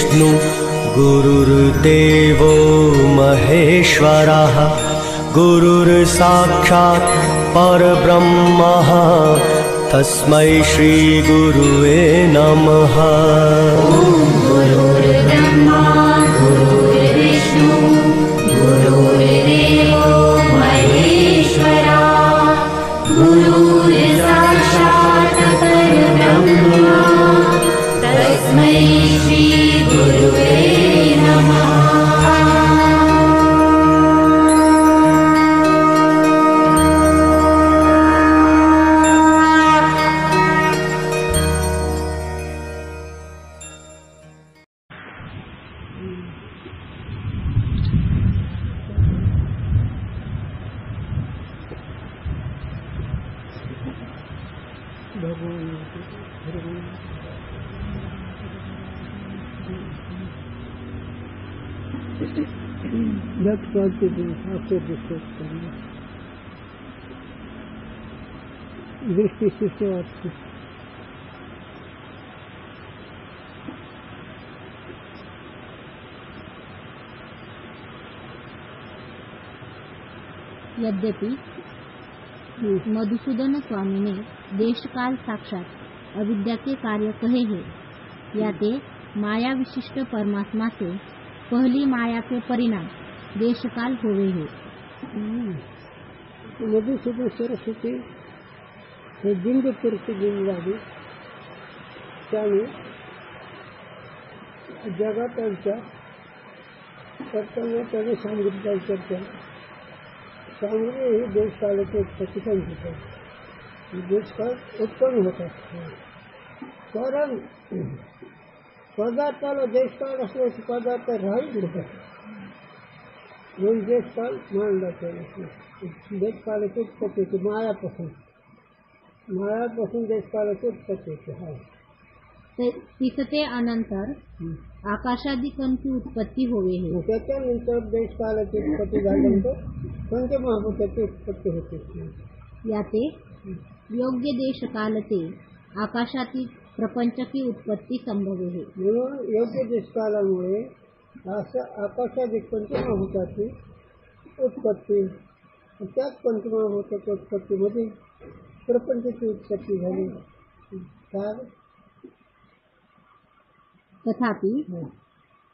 गुरुर्विष्णु गुरुर्देवो महेश्वरः गुरुर्साक्षात् परब्रह्मः तस्मै श्री गुरुवे नमः। गुरुर्ब्रह्मा गुरुर्विष्णु गुरुर्देवो महेश्वरा गुरुर्साक्षात् परब्रह्म तस्मै श्री गुरुवे नमः। के दिन आपको डिस्कस करना दृष्टि शिष्य आपसे यद्यपि मधुसूदन स्वामी ने देश काल साक्षात अविद्या के कार्य कहे हैं, याते माया विशिष्ट परमात्मा से पहली माया के परिणाम देश काल होवे है। मधुसूदन सरस्वती हे बिंदुपुरची बिंदवादी त्याने जगातांच्या करताना त्याने सांगितलं चर्चा सांगली ही देशकालाची उत्पत्ती सांगितली। देशकाल उत्पन्न होतात कारण पदार्थाला देशकाल असल्याचे पदार्थ राहील होतात म्हणून देशकाल मानला जातो। देशकालाची उत्पत्ती होते मायापासून देशकालाची उत्पत्ती होते। हा तिसते अनंतर आकाशादिकांची उत्पत्ती होवे है। त्याच्यानंतर देशकालाची उत्पत्ती झाल्यानंतर पंचमहाभूताची उत्पत्ती होते। याते योग्य देश कालते आकाशातील प्रपंच की उत्पत्ती संभव है। म्हणून योग्य देशकालामुळे असं आकाशाधिक पंचमहाभूताची उत्पत्ती त्याच पंचमहाभूताच्या उत्पत्तीमध्ये प्रपंचाची उत्पत्ती झाली। तथापि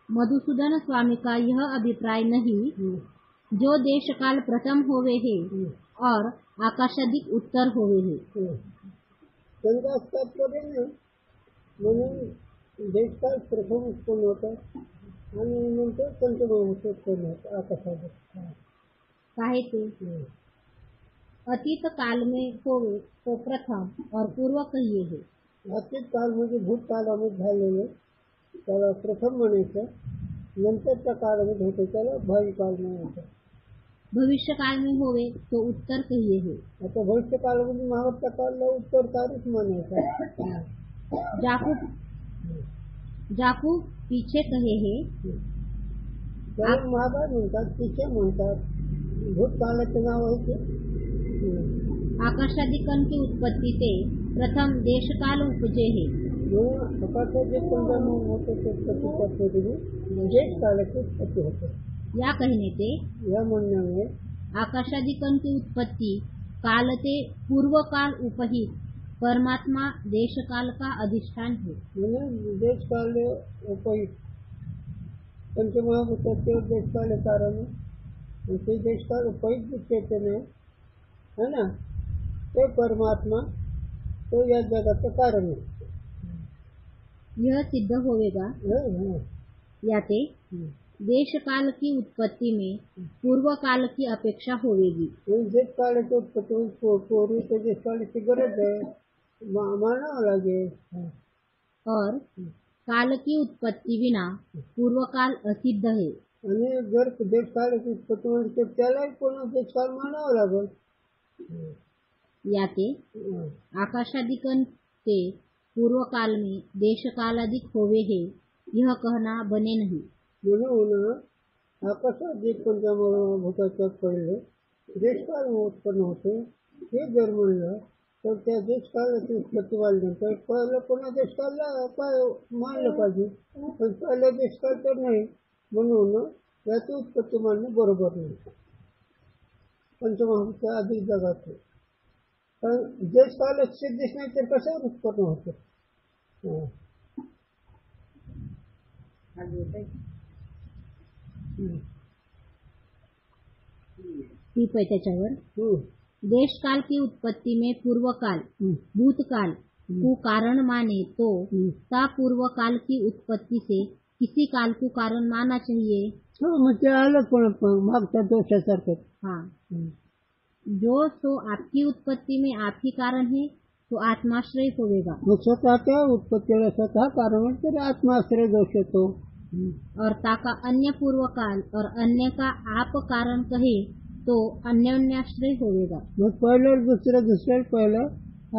मधुसूदन स्वामी का यह अभिप्राय नहीं जो देश काल प्रथम होवे है और आकाशादिक उत्तर होवे है। त्यांचा तात्पर्य नाही म्हणून देशकाल प्रथम उत्पन्न होतात आणि नंतर पंचमहाभूत उत्पन्न होतं आकाशादिक। काहे ते अतीत काल में होवे तो प्रथम और पूर्व कहिए है। अतीत काल म्हणजे भूतकालामध्ये झालेले त्याला प्रथम म्हणायचं, नंतरच्या काळामध्ये होते त्याला भावी काल म्हणायचं। भविष्य काल में होवे तो उत्तर कहिए है। आता भविष्य काळामध्ये मागच्या काळाला उत्तर काळच म्हणायचं। जाकू पीछे कहे है त्याला मागा म्हणतात, पीछे म्हणतात। भूतकाळाचे नाव आहे ते आकाशादिकन की उत्पत्ति से प्रथम देश काल उपजे है। आकाशादिक होते देश कालाची उत्पत्ती होते। या कहने से या म्हणण्यामुळे आकाशादिकन की उत्पत्ति कालते पूर्व काल उपहित परमात्मा देश काल का अधिष्ठान है। देश काल उपहित पंचमहाभूताचे देश काल कारण ते देश काल उपहित चैतन्य है ना, ते परमात्मा तो या जगाचं कारण है। यह सिद्ध होवेगा याते देश काल की उत्पत्ति में पूर्व काल की अपेक्षा होवेगी। देश कालाची उत्पत्ती पूर्वी तो देश कालाची गरज है, मानावं लागेल। और काल की उत्पत्ति बिना पूर्व काल असिद्ध है। आणि जर देश कालाची उत्पत्ती म्हणजे त्यालाही पुन्हा देश काल मानावं लागेल। याते आकाशादिकन से पूर्व काल में देश कालादिक होवे है यह कहना बने नहीं। म्हणून आकाशादिक पंचमहाभूताच्या पहिले देश काल उत्पन्न होते हे जर म्हणलं तर त्या देशकालाची उत्पत्ती मानली तर पहिलं पुन्हा देशकालला काय मानलं पाहिजे, पण पहिला देशकाल तर नाही, म्हणून याची उत्पत्ती मानणं बरोबर नाही. पंचमहाभूत अधिक जगाचे पण देशकाल सिद्धीच नाही तर कशावर उत्पन्न होतं. टीप है त्याच्यावर. देश काल की उत्पत्ति में पूर्व काल भूतकाल को कारण माने तो ता पूर्व काल की उत्पत्ति से किसी काल को कारण माना चाहिए. मग ते आलं पण मागच्या दोषासारखं. हाँ, जो तो आपकी उत्पत्ति में आप ही कारण है तो आत्माश्रय होवेगा. मग स्वतःच्या उत्पत्तीला स्वतः कारण तर आत्माश्रय दोष येतो. और ताका अन्य पूर्व काल और अन्य का आप कारण कहे तो अन्योन्याश्रय होवेगा. मग पहिलं दुसरं दुसरं पहिलं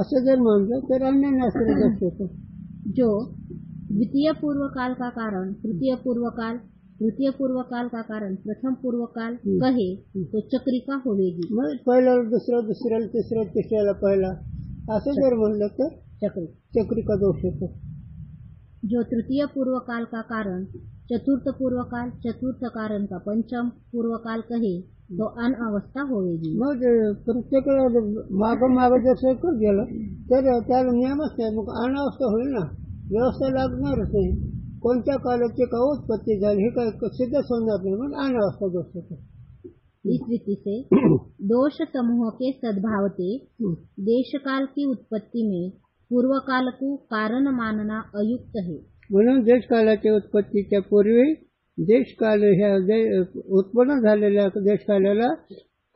असं जर म्हणलं तर अन्योन्याश्रय दोष येतो. जो द्वितीय पूर्व काल का कारण तृतीय पूर्व काल, तृतीय पूर्व काल का कारण प्रथम पूर्व काल कहे तो चक्रिका होवेगी. मग पहिलं दुसरं दुसऱ्याला तिसरं तिसऱ्याला पहिला असं जर म्हणलं तर चक्रिका दोष येतो. जो तृतीय पूर्व काल का कारण चतुर्थ पूर्व काल, चतुर्थ कारण का पंचम पूर्व काल कहे तो अनअवस्था होवेगी. मग प्रत्येक मागं जर सरकत गेलं तर त्याला नियमच नाही, मग अनावस्था होईल ना, व्यवस्था लागणारच नाही. कोणत्या कालाची का उत्पत्ती झाली हे काय सिद्धच होणार नाही, मग अनावस्था दोष होतो. इस रीति से दोष समूह के सद्भावते देश काल की उत्पत्ति में पूर्व काल को कारण मानना अयुक्त है. म्हणून देशकालाच्या उत्पत्तीच्या पूर्वी देशकाल ह्या उत्पन्न झालेल्या देशकालाला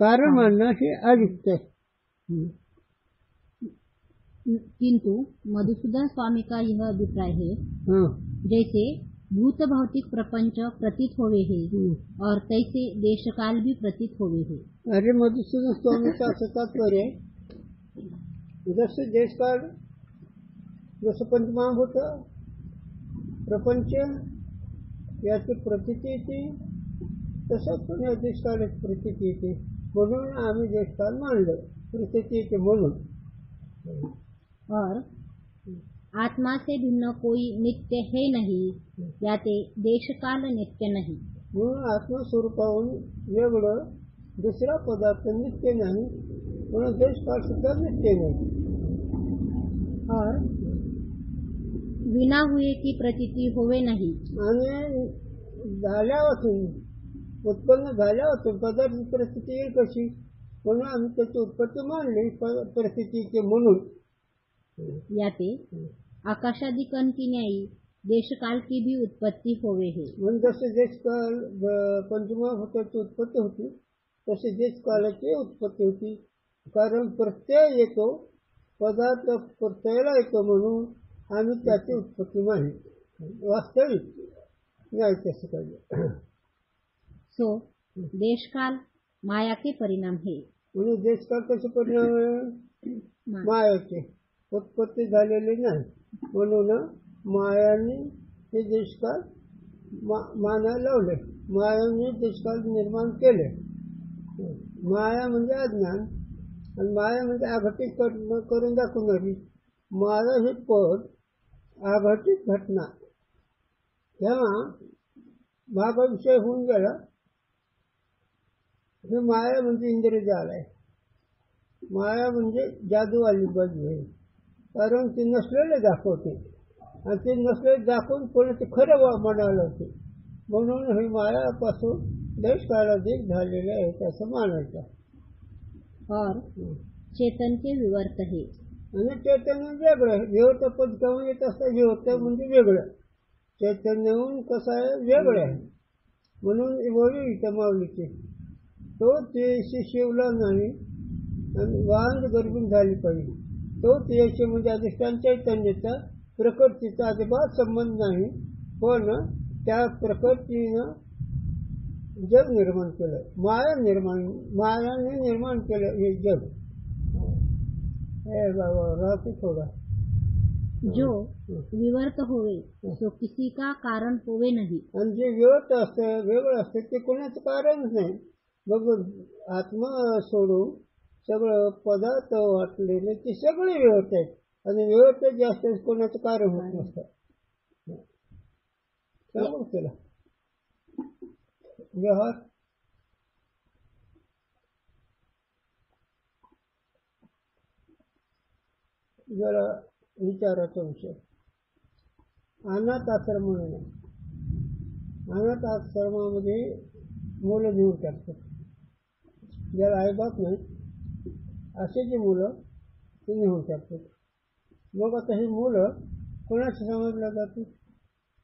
कारण मानणं हे अयुक्त आहे. किंतु मधुसूदन स्वामी का यह अभिप्राय है जैसे भूत भौतिक प्रपंच प्रतीत होवे है और तैसे देशकाल भी प्रतीत होवे है. अरे मधुसूदन स्वामीचं असं तात्पर्य आहे, जसं देशकाल जसं पंचमहाभूत प्रपंच याची प्रतीती येते तसंच पण या देशकालाची प्रतीती येते, म्हणून आम्ही देशकाल मानलं प्रतीती येते म्हणून. और आत्मा से भिन्न कोई नित्य है नहीं, याते देशकाल नित्य नहीं. म्हणून आत्मस्वरूपाहून वेगळं दुसरा पदार्थ नित्य नाही, म्हणून देशकाल सुद्धा नित्य नाही. और विना हुए की प्रतीति होवे नहीं. आणि झाल्यापासून उत्पन्न झाल्यापासून पदार्थ प्रतीती येईल कशी, म्हणून आम्ही त्याची उत्पत्ती मानली प्रतीतीचे म्हणून. याते आकाशादि कण की न्यायी देशकाल की भी उत्पत्ति होवे है. म्हणून जसे देशकाल पंचमहाभूताची उत्पत्ती होती तशी देशकालाची उत्पत्ती होती, कारण प्रत्यय येतो, पदार्थ प्रत्ययाला येतो, म्हणून आम्ही त्याची उत्पत्ती मानली. वास्तविक नाही तसं काही. सो देशकाल माया के परिणाम है. म्हणून देशकाल कसे परिणाम आहे, मायाचे उत्पत्ती झालेली नाही, म्हणून मायाने हे देशकाल मानायला लावले, मायाने देशकाल निर्माण केले. माया म्हणजे अज्ञान आणि माया म्हणजे अघटित करून दाखवणारी. माया हे पद अघटित घटना तेव्हा भाग विषय होऊन गेला, हे माया म्हणजे इंद्रजाल आहे. माया म्हणजे जादूवाली बाजू आहे, कारण ती नसलेले दाखवते आणि ते नसलेले दाखवून पुढे ते खरं म्हणायला होते, म्हणून हे मायापासून देशकालाधिक झालेले आहेत असं मानायचं. और चेतन के विवर्त है. आणि चैतन्य वेगळं, विवर्त पद केव्हा येत असतं, विवर्त म्हणजे वेगळं, चैतन्यहून कसं आहे वेगळं आहे. म्हणून वळी इथं माऊलीची तो ते शिवला नाही आणि वांग गर्भून झाली पाहिजे, तो त्याचे म्हणजे अधिष्ठान चैतन्याचा प्रकृतीचा अजिबात संबंध नाही, पण त्या प्रकृतीनं जग निर्माण केलं, मायाने निर्माण केलं हे जग. हे बाबा राहते थोडा. जो विवर्त होवे तो किसी का कारण होवे नहीं. आणि जे विवर्त असतं वेगळं असतं ते कोणाचं कारणच नाही. मग आत्मा सोडून सगळं पदार्थ वाटलेले ते सगळे व्यर्थ आहेत आणि व्यर्थ जास्त कोणाचं कार्य होत नसतं. त्यामुळे त्याला व्यवहार जरा विचाराचा विषय. अनाथ आश्रम म्हणून आहे. अनाथ आश्रमामध्ये मुलं घेऊन टाकतात. ज्याला आईबाप नाही असे जे मुलं ते नेऊन टाकतात. मग आता ही मुलं कोणाशी समजल्या जातात?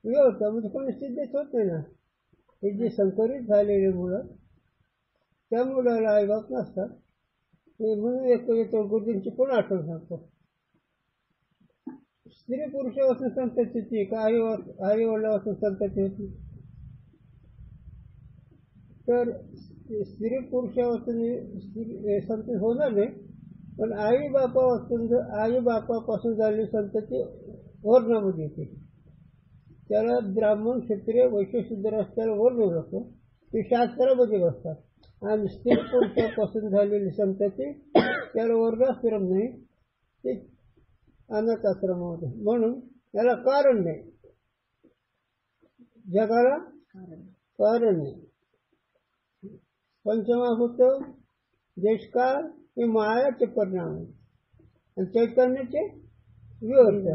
व्यवस्था म्हणजे कोणी सिद्धच होत नाही ना. हे जे संकरित झालेले मुलं त्या मुलाला आईबाप नसतात. ते म्हणून एक गुरुजींची पण आठवण सांगतो. स्त्री पुरुषापासून संतती का आई वडिलापासून संतती होती? तर स्त्री पुरुषापासून संतती होणार नाही, पण आई बापापासून झालेली संतती वर्णामध्ये येते. त्याला ब्राह्मण क्षत्रिय वैश्य शूद्र असल्याला वर्ण जातो, ते शास्त्रामध्ये बसतात. आणि स्त्री पुरुषापासून झालेली संतती त्याला वर्णाश्रम नाही, ते अनाथ आश्रमामध्ये. म्हणून त्याला कारण नाही, जगाला कारण नाही. पंचमहाभूत देशकाळ हे मायाचे परिणाम आहे आणि चैतन्याचे व्यर्थ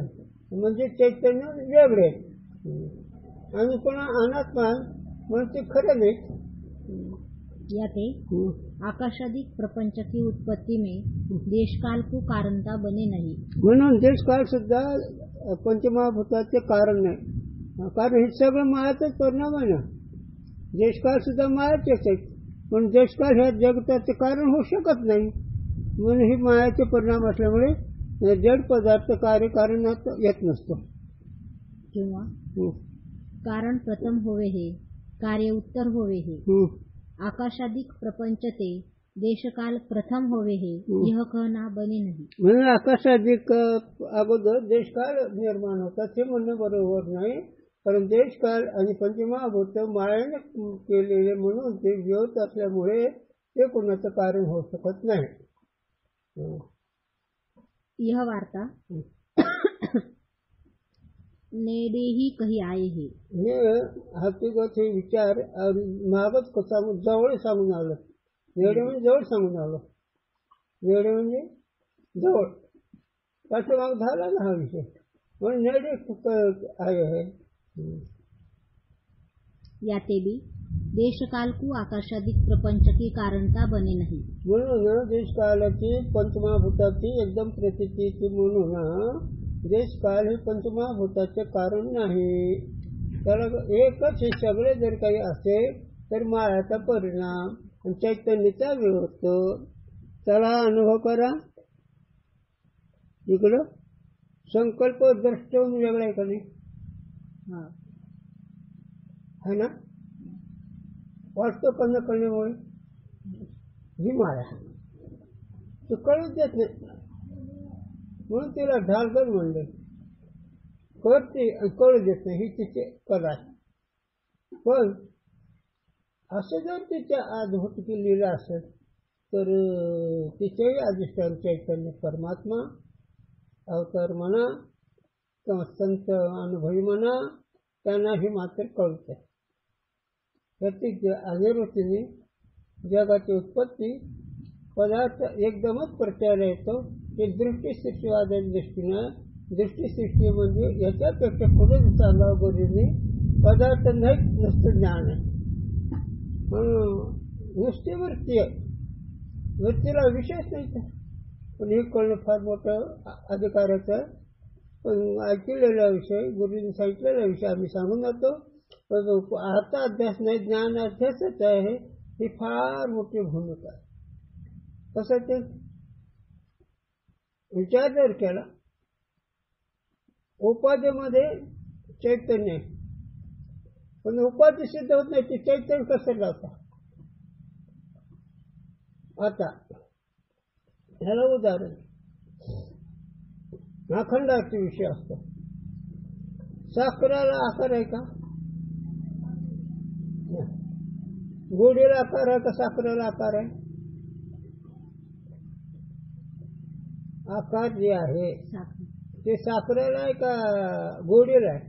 म्हणजे चैतन्य वेगळे आहेत. आणि पुन्हा अनात्मा म्हणून ते खरं नाही. याते आकाशादिक प्रपंच की उत्पत्ति में देशकाल को कारणता बने नहीं. म्हणून देशकाल सुद्धा पंचमहाभूताचे कारण नाही, कारण हे सगळं मायाचाच परिणाम आहे ना. देशकाल सुद्धा मायाचेच आहेत, पण देशकाल ह्या जगताचे कारण होऊ शकत नाही. म्हणून ही मायाचे परिणाम असल्यामुळे जड पदार्थ कार्यकारणात येत नसतो. किंवा कारण प्रथम होवे हे कार्य उत्तर होवे हे. आकाशादिक प्रपंच ते देशकाल प्रथम होवे हे यह कहना बने नाही. म्हणून आकाशादिक अगोदर देशकाल निर्माण होतात हे म्हणणं बरोबर नाही. कारण देशकाल आणि पंचमहाभूत मायाने केलेले म्हणून ते व्यर्थ असल्यामुळे ते कोणाचं कारण होऊ शकत नाही. यह वार्ता नेडे ही कही आये हे. हे हकीकत हे विचार मागच जवळ सांगून आलं. नेडे म्हणजे जवळ सांगून आलं. नेडे म्हणजे जवळ पाठीमाग झाला ना हा विषय, म्हणून नेडे आहे. याते भी देशकाल को आकाशादिक प्रपंच की कारणता बने नहीं. म्हणून देशकालाची पंचमहाभूताची एकदम प्रतीची म्हणून देशकाल हे पंचमहाभूताचे कारण नाही. त्याला एकच हे सगळे जर काही असेल तर मायाचा परिणाम आणि चैतन्याचा विरोध. त्याला अनुभव करा. इकडं संकल्प द्रष्टवून वेगळा आहे का नाही? है ना. वाटतो का न कळण्यामुळे ही माया ते कळूच देत नाही, म्हणून तिला ढालगड म्हणले. कळते आणि कळू देत नाही, ही तिचे कला आहे. पण असं जर तिच्या अद्भुत लीला असेल तर तिच्याही अधिष्ठान चैतन्य परमात्मा अवतार म्हणा किंवा संत अनुभवी म्हणा, त्यांनाही मात्र कळते. प्रत्येक अनिरुतीने जगाची उत्पत्ती पदार्थ एकदमच प्रचार येतो. ते दृष्टीसृष्टीवादाच्या दृष्टीनं दृष्टीसृष्टी म्हणजे याच्यापेक्षा पुढे सांगावं गुरुजींनी पदार्थ नाही, नुसतं ज्ञान आहे. म्हणून नुसती वृत्ती आहे, वृत्तीला विशेष नाही. पण हे कळणं फार मोठं अधिकाराचं. पण ऐकलेला विषय गुरुजींनी सांगितलेला विषय आम्ही सांगून जातो. पण आता अभ्यास नाही, ज्ञान अभ्यासच आहे. ही फार मोठी भूमिका आहे. कसं ते विचार जर केला, उपाधीमध्ये चैतन्य आहे, पण उपाधी सिद्ध होत नाही, ते चैतन्य कसं लावता. आता ह्याला उदाहरण अखंडाचा विषय असतो. साखरेला आकार आहे का? गोडीला आकार आहे का? साखरेला आकार आहे? आकार जे आहे साखर ते साखरेला आहे का गोडीला आहे?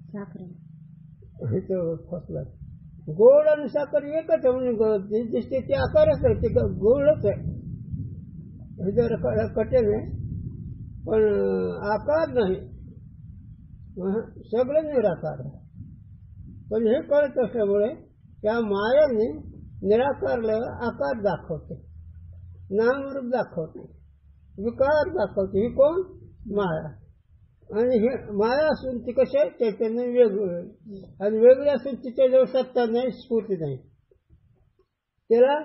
साखर तो फसला. गोड आणि साखर एकच आहे म्हणजे दिसते ते आकारच आहे, ते गोडच आहे. हे जर कठीण आहे पण आकार नाही, सगळं निराकार आहे. पण हे कळत असल्यामुळे त्या मायाने निराकारला आकार दाखवते, नामरूप दाखवते, विकार दाखवते. ही कोण? माया. आणि हे माया असून ती कशी आहे? चैतन्य वेगळं, आणि वेगळी असून तिच्याजवळ सत्ता नाही, स्फूर्ती नाही, त्याला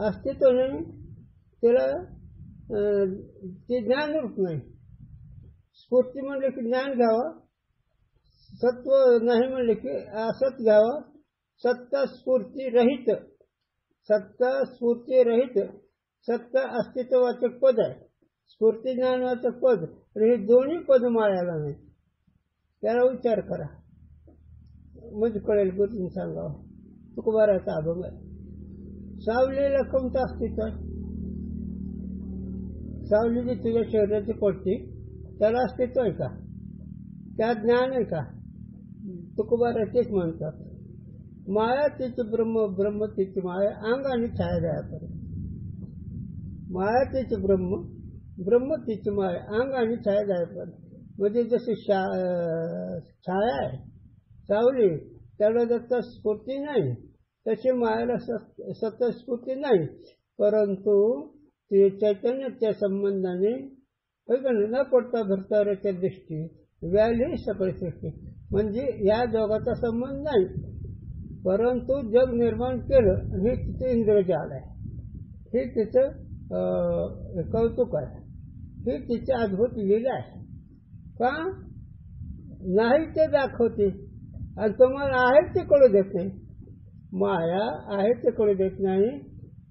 अस्तित्व नाही, त्याला ते ज्ञानरूप नाही. स्फूर्ती म्हणले की ज्ञान घ्यावं, सत्व नाही म्हणले की असत घ्यावं. सत्ता स्फूर्ती रहित, सत्ता स्फूर्ती रहित, सत्ता अस्तित्ववाचक पद आहे, स्फूर्ती ज्ञानवाचक पद. हे दोन्ही पद मायाला नाही. त्याला विचार करा म्हणजे कळेल. गुरुजींनी सांगावं. तुकोबाराचा अभंग आहे. सावलीला कोणतं अस्तित्व आहे? सावली जी तुझ्या शरीराची पडते त्याला अस्तित्व आहे का? त्यात ज्ञान आहे का? तुकोबारा तेच म्हणतात. माया तिचे ब्रह्म, ब्रह्म तिची माया, अंग आणि छाया द्यापर्यंत. माया तिचे ब्रह्म, ब्रह्म तिची माया, अंग आणि छाया द्यापर्यंत. म्हणजे जशी छाया आहे सावली, त्याला दत्त स्फूर्ती नाही, तशी मायाला सत्ता स्फूर्ती नाही. परंतु ते चैतन्याच्या संबंधाने न पडता भरताऱ्याच्या दृष्टी व्याली सकळ सृष्टी. म्हणजे या जगाचा संबंध नाही, परंतु जग निर्माण केलं हे तिचं इंद्रजाल आहे, हे तिचं कौतुक आहे, हे तिचे अद्भुत लीला आहे. का नाही ते दाखवते आणि तुम्हाला आहे ते कळू देत नाही. माया आहे ते कळू देत नाही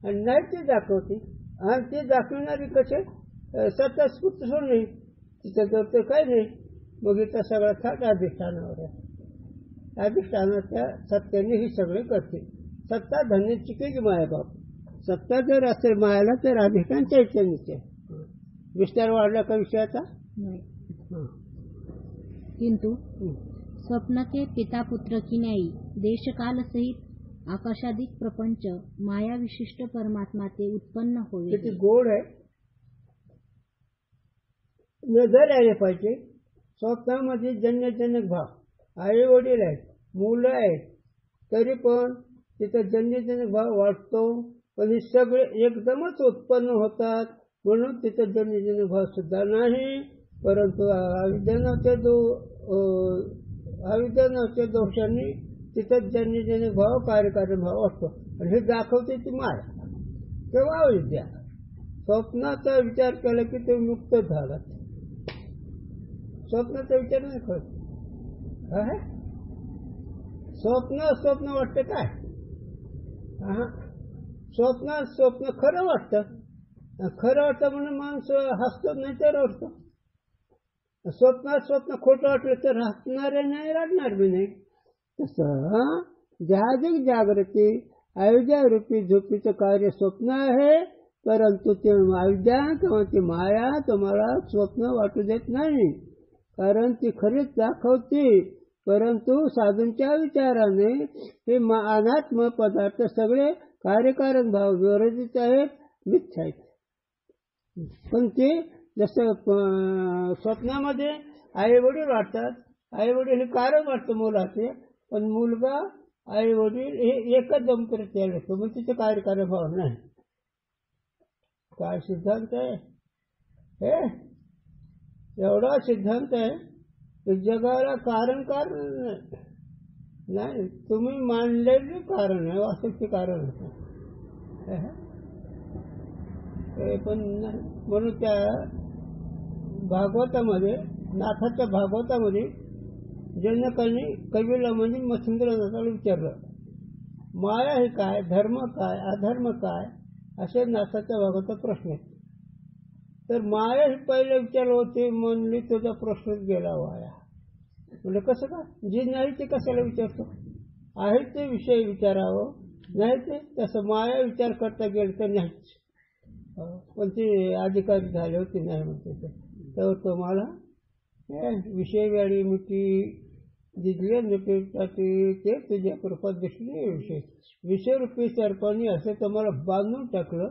आणि नाही ते दाखवते. आणि ते दाखवणारी कसे? सत्ता स्फूर्ती सोडली, तिचं तर ते काही नाही. मग इथं सगळा थाट अधिष्ठानावर आहे. अधिष्ठानाच्या सत्तेने ही सगळे करते. सत्ता धन्याची की माया बाप. सत्ता जर असेल मायाला तर अधिष्ठान चैतन्याचे. विस्तार वाढला का विषयाचा? नहीं। किंतु स्वप्न के पिता पुत्र की न्यायी देशकाल सहित आकाशादिक प्रपंच माया विशिष्ट परमात्मा ते उत्पन्न होईल. किती गोड आहे. नजर आले पाहिजे. स्वप्नामध्ये जन्यजनक भाव, आई वडील आहेत, मुलं आहेत, तरी पण तिथं जन्यजनक भाव वाटतो. पण हे सगळे एकदमच उत्पन्न होतात म्हणून तिथं जन्यजनक भाव सुद्धा नाही. परंतु अविद्यानाच्या दोषांनी तिथं जन्यजनक भाव कार्यकारी भाव वाटतो. आणि हे दाखवते ती माया किंवा अविद्या. स्वप्नाचा विचार केला की ते मुक्त झाला. स्वप्नाचा विचार नाही करत. स्वप्न वाटतं काय? स्वप्न खरं वाटतं. खरं वाटतं म्हणून माणूस हसतो नाही तर रडतो. स्वप्न खोटं वाटलं तर हसणारे नाही, रडणार बी नाही. तसं जागतिक जागृती अविद्यारूपी झोपीचं कार्य स्वप्न आहे. परंतु ते अविद्या किंवा ती माया तुम्हाला स्वप्न वाटू देत नाही, कारण ती खरीच दाखवते. परंतु साधूंच्या विचाराने हे अनात्म पदार्थ सगळे कार्यकारण भाव विरोधीच आहेत, मिथ्या आहेत. पण ते जसं स्वप्नामध्ये आई वडील वाटतात, आई वडील हे कारण वाटतं मुलाचे, पण मुलगा आई वडील हे एकच दंपती तयार असतो, मग तिथे कार्यकारण भाव नाही. काय सिद्धांत आहे हे? एवढा सिद्धांत आहे की जगाला कारण नाही, तुम्ही मानलेले कारण आहे, वास्तविक कारण आहे. पण म्हणून त्या भागवतामध्ये, नाथाच्या भागवतामध्ये जनकांनी कवीला म्हणजे मच्छिंद्रनाथाला विचारलं, माया हे काय, धर्म काय, अधर्म काय, असे नाथाच्या भागवतात प्रश्न आहेत. तर माया ही पहिले विचारलं होते, म्हणली तुझा प्रश्नच गेला वाया. म्हणजे कसं का? जे नाही ते कशाला विचारतो? आहे ते विषय विचारावं, नाही ते तसं माया विचार करता गेलं तर नाहीच. पण ते अधिकारी झाले होते नाही म्हणते तर तुम्हाला विषय वेळी मिठी दिली नटी ते तुझ्या कृपात दिसले विषय विषयरूपी सरपणी असं तुम्हाला बांधून टाकलं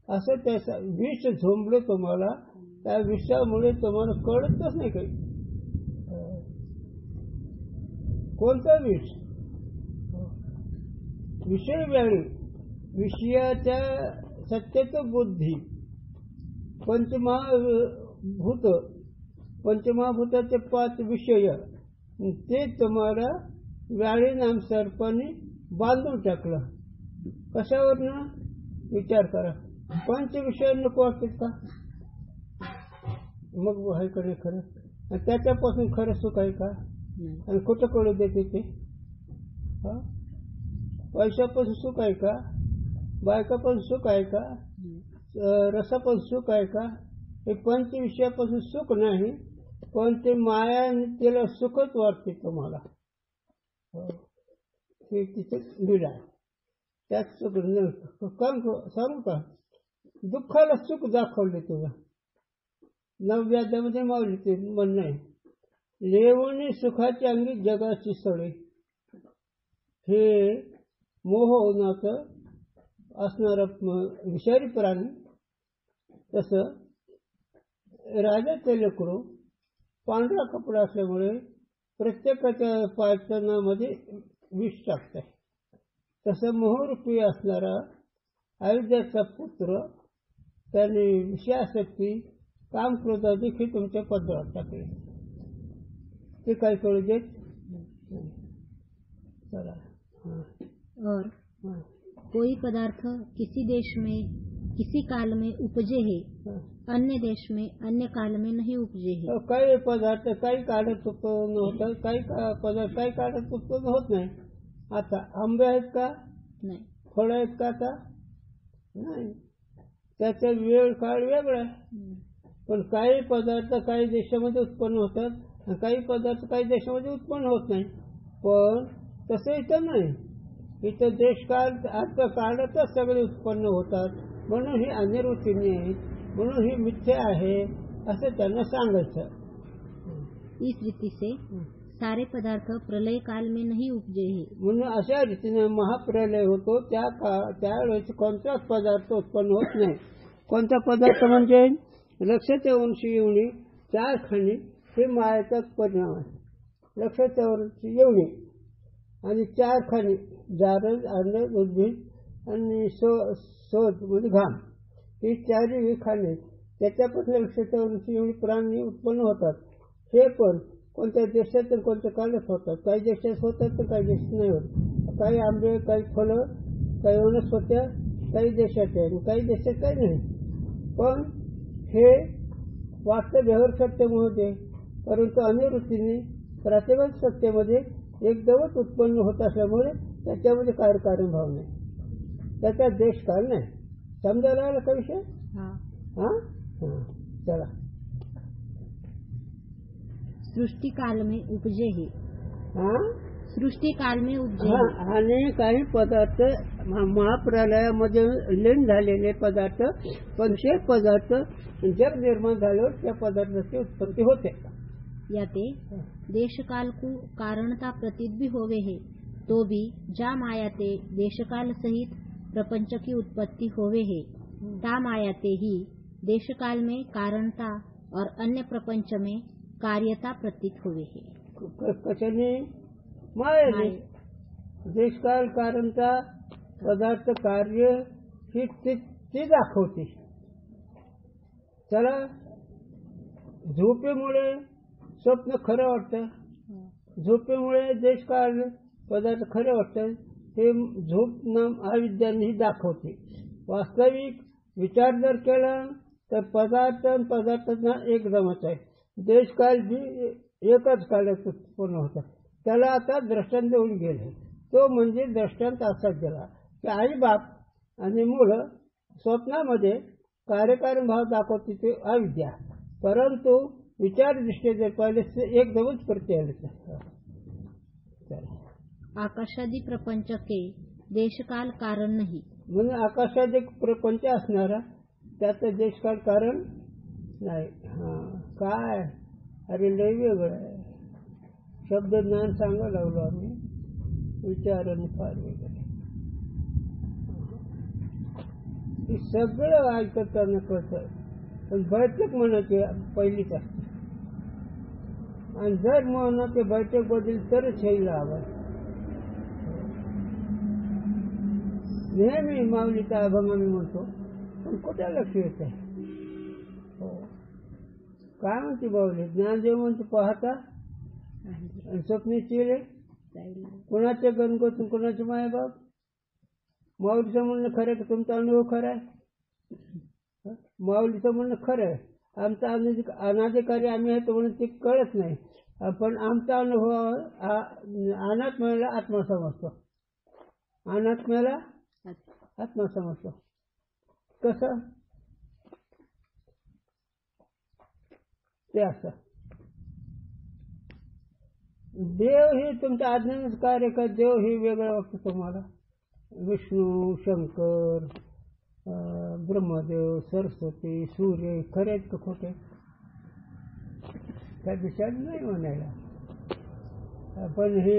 असं त्याचा विष झोंबलं तुम्हाला त्या विषामुळे तुम्हाला कळतच नाही काही कोणता विष विषय वेळी विषयाच्या सत्यत्व बुद्धी पंचमहाभूताचे 5 विषय ते तुम्हाला व्याळी नाम सर्पाने बांधून टाकलं कशावरनं विचार करा 5 विषय नको वाटतात का मग आहे कडे खरं आणि त्याच्यापासून खरं सुख आहे का आणि कुठं कळू देते ते पैशापासून सुख आहे का बायका पण सुख आहे का रसा पण सुख आहे का हे 5 विषयापासून सुख नाही पण ते माया त्याला सुखच वाटते तुम्हाला हे तिथे लिहिलं त्याच सुख काम सांगू का दुःखाला सुख दाखवले तुला 9व्या मावली ते म्हणणं आहे लेवणी सुखाची अंगी जगाची सळे हे मोह उन्हाचं असणारा विषारी प्राणी तसं राजाचे लेकरू पांढरा कपडा असल्यामुळे प्रत्येकाच्या पाचनामध्ये विष टाकते तसं मोहरूपी असणारा अयोध्याचा पुत्र त्याने विषयासक्ती काम क्रोधाची देखील तुमच्या पदरात टाकले ते काय करू देत चला और कोई पदार्थ किसी देश में किसी काल में उपजे है अन्य देश में अन्य काल में नहीं उपजे है काही पदार्थ काही काळात उत्पन्न होतात काही पदार्थ काही काळात उत्पन्न होत नाही आता आंबे आहेत का नाही फळ आहेत का आता नाही त्याचा वेळ काळ वेगळा पण काही पदार्थ काही देशामध्ये उत्पन्न होतात आणि काही पदार्थ काही देशामध्ये उत्पन्न होत नाही पण तसं इथं नाही इथं देशकाल आता काळातच सगळे उत्पन्न होतात म्हणून ही अनिर्वचनीय आहे म्हणून ही मिथ्या आहे असं त्यांना सांगायचं इस रीति से सारे पदार्थ प्रलय काल में नहीं उपजे है म्हणून अशा रीतीने महाप्रलय होतो त्यावेळेस कोणताच पदार्थ उत्पन्न होत नाही कोणता पदार्थ म्हणजे लक्षाच्या उंची येवणी 4 खणी हे मायाचाच परिणाम आहे लक्षाच्या उंची येवणी आणि 4 खणी जारद अंडज उद्भिद आणि शोध म्हणजे घाम ही 4 खाणे त्याच्यापासून लक्षाच्या उंची येवणी प्राणी उत्पन्न होतात हे पण कोणत्या देशात तर कोणत्या काळात होतात काही देशात होतात तर काही देशात नाही होत काही आंबे काही फळं काही वनस्पत्या काही देशात आहे काही देशात काही नाही पण हे वास्तव व्यवहार सत्तेमध्ये परंतु अनिवृत्तीने प्रातिभासिक सत्तेमध्ये एकदमच उत्पन्न होत असल्यामुळे त्याच्यामध्ये कार्यकारण भाव नाही त्याचा देश काळ नाही समजायला आला का विषय हा चला सृष्टि काल में उपजे है सृष्टि काल में उपजे आणि काही पदार्थ महाप्रलयामध्ये लीन झालेले पदार्थ पण ते पदार्थ जग निर्माण झाल्यावर त्या पदार्थाची उत्पत्ती होते याते देशकाल को कारणता प्रतीत भी होवे है तो भी जा मायाते देशकाल सहित प्रपंच की उत्पत्ति होवे है ता मायाते ही देशकाल में कारणता और अन्य प्रपंच में कार्यता प्रतीत होवे है कशाने मायाने देशकाल कारणता पदार्थ कार्य ही ती दाखवते चला झोपेमुळे स्वप्न खरं वाटतं झोपेमुळे देशकाल पदार्थ खरं वाटतं हे झोप नाम अविद्याने दाखवते वास्तविक विचार जर केला तर पदार्थांना एकदमच आहे देशकाल बी एकच काळात उत्पन्न होता त्याला आता दृष्टांत देऊन गेले तो म्हणजे दृष्टांत असा गेला की आई बाप आणि मुलं स्वप्नामध्ये कार्यकारण भाव दाखवते ते अविद्या परंतु विचार दृष्टी जर पाहिले तर एकदमच प्रत्यय आकाशादी प्रपंच के देशकाल कारण नाही म्हणून आकाशात एक प्रपंच असणारा त्याचं देशकाळ कारण नाही. काय अरे लय वेगळं आहे. शब्द ज्ञान सांगायला लागलो आम्ही, विचाराने फार वेगळं आहे. हे सगळं ऐकताना कळतं, पण बैठक मनाची पहिलीच असते. आणि जर मनाची बैठक बदल तरच हे लाभ आहे. नेहमी माऊलीचा अभंग मी म्हणतो, पण कुठे लक्ष येत आहे. काय म्हणते माऊली? ज्ञानदेव म्हणते पाहता आणि स्वप्ने चिले कुणाचे गणगोतून कुणाचे मायबाप. माऊलीचं म्हणणं खरं की तुमचा अनुभव खरा आहे? माऊलीचं म्हणणं खरं आहे. आमचा अनाधिकारी आम्ही आहे तो म्हणून ते कळत नाही, पण आमचा अनुभव अनात्म्याला आत्मा समजतो. अनात्म्याला आत्मा समजतो. कसं ते असं देव हे तुमच्या आज्ञेनेच कार्य कर. देव हे वेगळं वाटतं तुम्हाला. विष्णू, शंकर, ब्रह्मदेव, सरस्वती, सूर्य खरे आहेत का खोटे? त्या दिशेने नाही म्हणायला, पण हे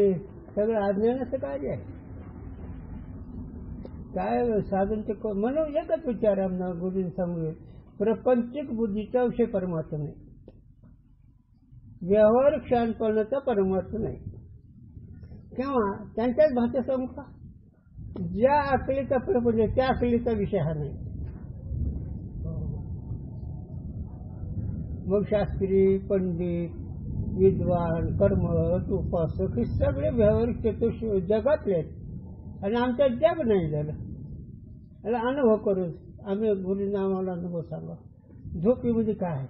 सगळं आज्ञेनेच कार्य आहे. काय साधन ते म्हणून एकच विचार आमना गुरुजी सांगू, प्रपंचिक बुद्धीचा विषय परमार्थ नाही, व्यावहारिक शहाणपणाचा परमार्थ नाही. किंवा त्यांच्याच भाषा समजा, ज्या अकलीचा प्रपंच त्या अकलीचा विषय हा नाही. मग शास्त्री, पंडित, विद्वान, कर्मठ, उपासक हे सगळे व्यावहारिक चतुष्ट जगातले आहेत. आणि आमच्या जग नाही झालं. याला अनुभव करून आम्ही गुरुजींना आम्हाला अनुभव सांगा. झोपीमध्ये काय आहे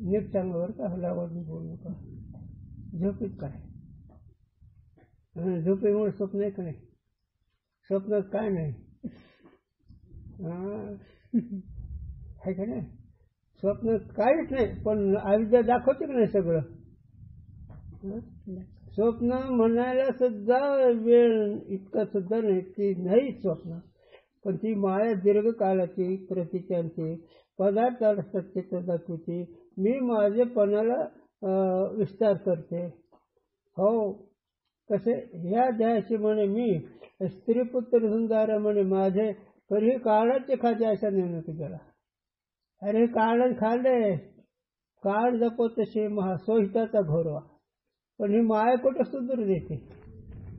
नीट चांगल्यावर का हलावरती बोलू का? झोपीत काय? झोपेमुळे स्वप्न आहे का नाही? स्वप्नात काय नाही आहे का नाही? स्वप्नात काहीच नाही, पण अविद्या दाखवते की नाही सगळं. स्वप्न म्हणायला सुद्धा वेळ इतका सुद्धा नाही, ती नाही स्वप्न, पण ती माया दीर्घकाळाची प्रतिचांची पदार्थाला सत्यता दाखवते. मी माझेपणाला विस्तार करते. हो कसे ह्या ध्याशी म्हणे मी स्त्रीपुत्र सुंदर म्हणे माझे, तर हे काळाचे खाते अशा निर्णय केला. अरे काळ खाल्ले, काळ जपतसे महासोहिताचा घोरवा. पण ही माया कुठं सुधरू देते?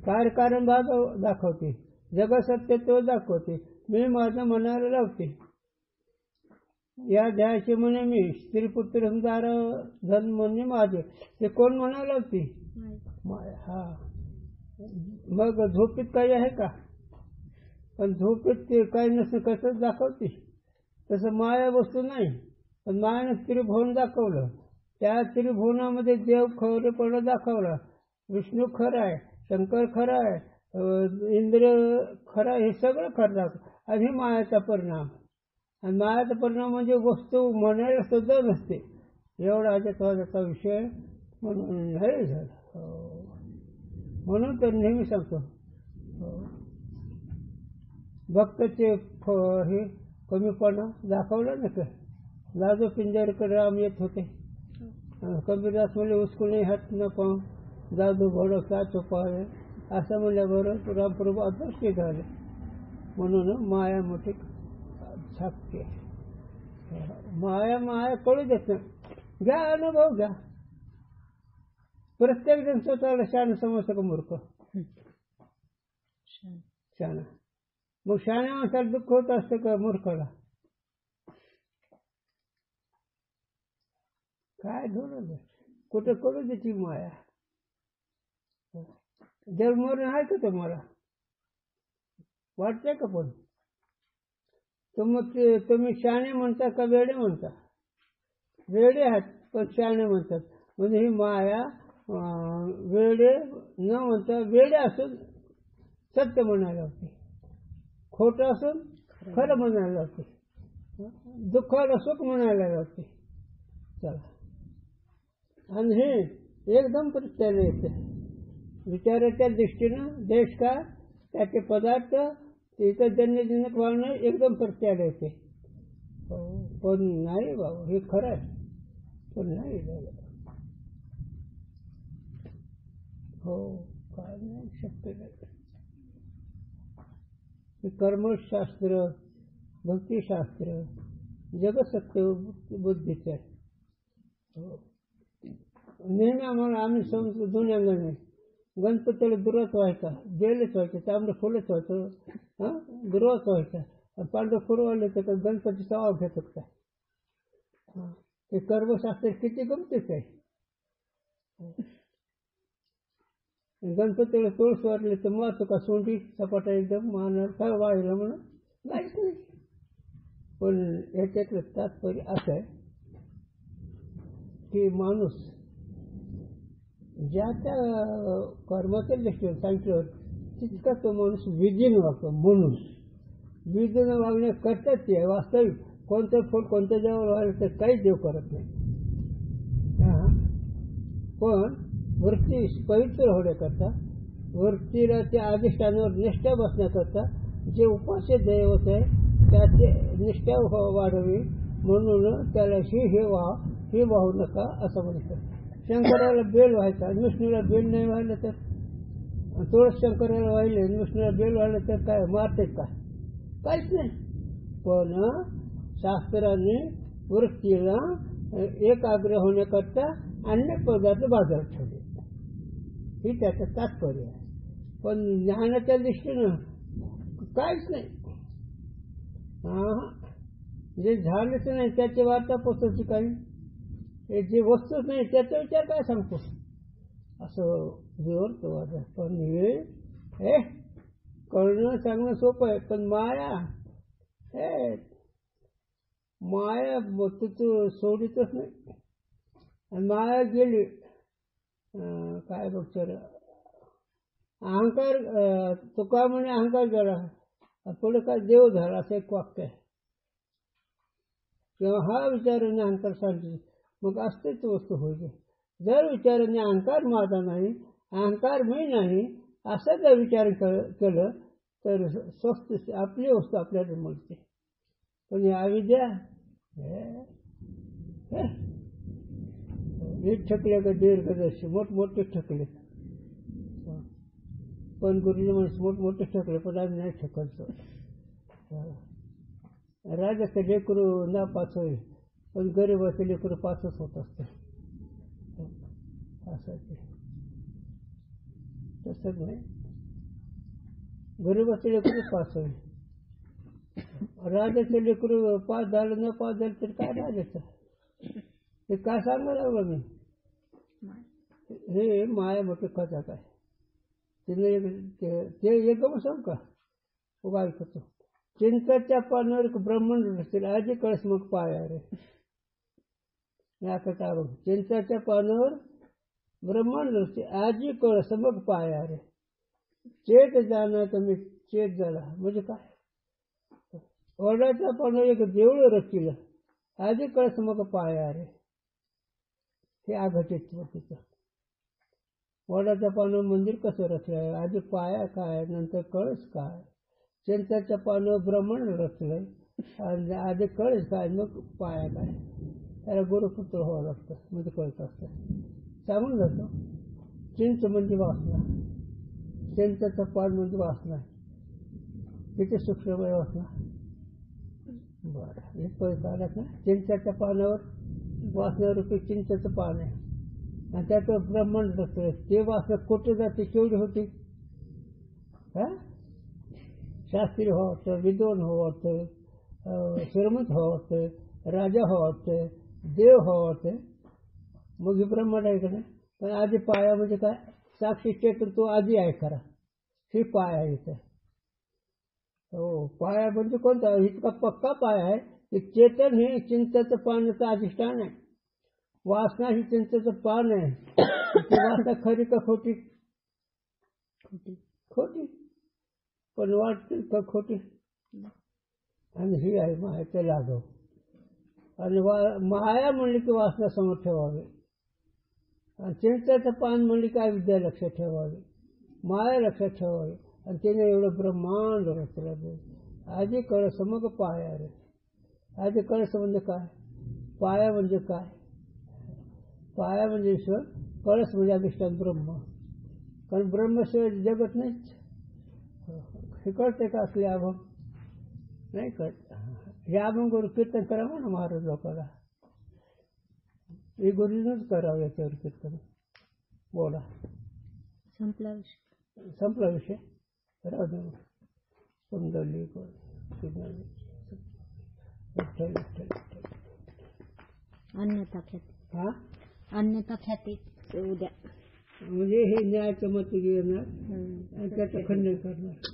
कार्यकारण भाग दाखवते, जगसत्य तो दाखवते, मी माझं मनाला लावते. या ध्याशी म्हणे मी स्त्रीपुत्र सुंदर धन म्हणे माझे, ते कोण म्हणायला लावते? माया. हा मग झोपेत काही आहे का? पण झोपेत ते काही नसतं, कसं दाखवते तसं माया वस्तू नाही. पण मायाने त्रिभुवन दाखवलं, त्या त्रिभुवनामध्ये देव खरेपणा दाखवला. विष्णू खरं आहे, शंकर खरं आहे, इंद्र खरं आहे, हे सगळं खरं दाखवलं. आणि हे मायाचा परिणाम. आणि मायाचा परिणाम म्हणजे वस्तू म्हणायला सुद्धा नसते, एवढा त्याचा विषय म्हणून नाही झाला. म्हणून तर नेहमी सांगतो भक्ताचे हे कमीपणा दाखवला ना का? लाजो पिंजरकडे राम येत होते, कबीरदास म्हणले उसको नाही हात न पाहून जादू घोडं का चोपावे, असं म्हणल्याबरोबर रामप्रभू अदृश्य झाले. म्हणून माया मोठी छापते. माया माया कळू देत नाही. घ्या अनुभव घ्या. प्रत्येक जण स्वतःला शहाणा समजतं का मूर्ख? शहाणा. मग शहाण्या माणसाला दुःख होत असतं का मूर्खाला? काय धोरण कुठं करू द्यायची माया? जर मरण आहे का तुम्हाला? वाटतंय का? पण तुम्ही शहाणे म्हणता का वेडे म्हणता? वेडे आहात पण शहाणे म्हणतात. म्हणजे ही माया वेडे न म्हणता वेडे असून सत्य म्हणायला होते, खोटं असून खरं म्हणायला होते, दुःखाला सुख म्हणायला होते. चला, आणि हे एकदम प्रत्ययाने येते. विचाराच्या दृष्टीनं देश का त्याचे पदार्थ ते इथं जन्यजनक भावना एकदम प्रत्याला येते. हो, पण नाही बाबा, हे खरं आहे, पण नाही झालं. हो, काय नाही शक्य नाही. कर्मशास्त्र, भक्तिशास्त्र जगसत्य बुद्धीचं आहे. हो, नेहमी आम्ही समजतो दोन्ही अंगाने. गणपतीला दुर्वाच व्हायचा, बेलच व्हायचं, तांबडं फुलच व्हायचं, दुर्वाच व्हायचा. पांढरं फुलं वाढलं तर गणपतीचा वाव घेत होता. ते कर्मशास्त्र किती गमतीच आहे. गणपतीला तुळस वाटले तर मातो का सोंडी सपाटा एकदम मानणार काय वाढलं म्हणून काहीच नाही. पण याच्यातलं तात्पर्य असं आहे की माणूस ज्या त्या कर्माच्या दृष्टीने सांगितल्यावर तितका तो माणूस विधीनं वागतो. म्हणून विधीनं वागण्याकरताच ते वास्तविक कोणतं फळ कोणत्या देवाला व्हायला तर काहीच देव करत नाही. पण वृत्ती पवित्र होण्याकरता, वृत्तीला त्या अधिष्ठानावर निष्ठा बसण्याकरता जे उपास्य दैवत आहे त्याचे निष्ठा वाढवी म्हणून त्याला हे वाहू नका असं म्हणतात. शंकराला बेल व्हायचा, विष्णूला बेल नाही व्हायला तर, तुळस शंकराला व्हायले विष्णूला बेल व्हायला तर काय मारते का? काहीच नाही. पण शास्त्राने वृत्तीला एकाग्र होण्याकरता अनेक पदार्थ बाजारात ठेवले, ही त्याचं तात्पर्य आहे. पण ज्ञानाच्या दृष्टीनं काहीच नाही. जे झालेच नाही त्याची वार्ता पोचवची काही, जे वस्तूच नाही त्याचा विचार काय सांगतो असं जोर वाद. पण हे कळणं सांगणं सोपं आहे, पण माया तू सोडितच नाही. आणि माया गेली काय बघ अहंकार, तुका म्हणे अहंकार गेला पुढे काय देव झाला असं एक वाक्य आहे. किंवा हा विचाराने अहंकार सांगते मग असतेच वस्तू होईल. जर विचाराने अहंकार माझा नाही, अहंकार मी नाही असं जर विचार केलं तर स्वस्त आपली वस्तू आपल्याला मिळते. पण अविद्या एक ठकले का दीर्घदर्शी मोठमोठे ठकले. पण गुरुजी माणूस मोठमोठे ठकले पण आम्ही नाही ठकलतो. राजाचं लेकरू ना पाच होईल पण गरीबाचं लेकरू पाचच होत असतं. असं ते तसंच नाही, गरीबाचं लेकरू पाच होईल, राजाचं लेकरू पाच झालं न पाच झालं तरी काय राजाचं ते काय सांगायला लागलं मी. हे माया मोठे कथा काय ते एकदम सांग का उभा ऐकतो. चिंताच्या पानावर ब्रह्मंड असतील आधी कळस मग पाया रे. या कथा बघ, चिंताच्या पानावर ब्रह्मांड असते आजी कळस मग पाया रे. चेत जाणार तर मी चेत झाला म्हणजे काय. वडाच्या पानावर एक देऊळ रचिलं आधी कळस मग पाया रे. हे अघटित तिचं. वडाच्या पानावर मंदिर कसं रचलंय, आधी पाया काय नंतर कळस काय. चिंताच्या पानावर ब्रह्मांड रचलंय आणि आधी कळस काय मग पाया काय. त्याला गुरुपुत्र व्हावं लागतं म्हणजे कळत असतं. सांगून जातो चिंच म्हणजे वासना, चिंताचं पान म्हणजे वासना. किती सूक्ष्म वासना. बरं हे पैसा आलात ना. चिंचाच्या पानावर वासनारूपी चिंचेचं पान आहे आणि त्याचं ब्रह्मांड रचलंय. ते वासना कुठे जाते केवढी होती. शास्त्री व्हावं वाटतं, विद्वान व्हावं वाटतं, श्रीमंत व्हावं वाटतं, राजा व्हावं वाटतं, देव व्हावं वाटतं, मग हे ब्रह्मांड आहे का नाही. पण आधी पाया म्हणजे काय, साक्षी चेतन तो आधी आहे खरा, ही पाया आहे इथं. हो, पाया म्हणजे कोणता इतका पक्का पाया आहे की चेतन हे चिंतेचं पानाचं अधिष्ठान आहे. वासना ही चिंतेचं पान आहे. ती वासना खरी का खोटी. खोटी पण वाटते का खोटी. आणि ही आहे मायाचं लाघव. आणि माया म्हणली की वासना समोर ठेवावी आणि चिंतेचं पान म्हणली की अविद्या लक्षात ठेवावी, माया लक्षात ठेवावी. आणि त्याने एवढं ब्रह्मांड रचलं. आधी कळस मग पाया रे. आधी कळस म्हणजे काय, पाया म्हणजे काय, पाया म्हणजे ईश्वर, कळस म्हणजे अधिष्ठान ब्रह्म. कारण ब्रह्मशिवाय जगत नाहीच. हे कळते का असले अभंग नाही कळत. हे अभंगावर कीर्तन करावं ना महाराज लोकांना. हे गुरुजीनच करावं याच्यावर कीर्तन. बोला. संपला विषय. राहू दे. पुंडलिक विठ्ठल विठ्ठल. अन्यथा ख्याती. हा अन्यथा ख्याती उद्या म्हणजे हे न्यायाचं मत येणार आणि त्याचं खंडन करणार.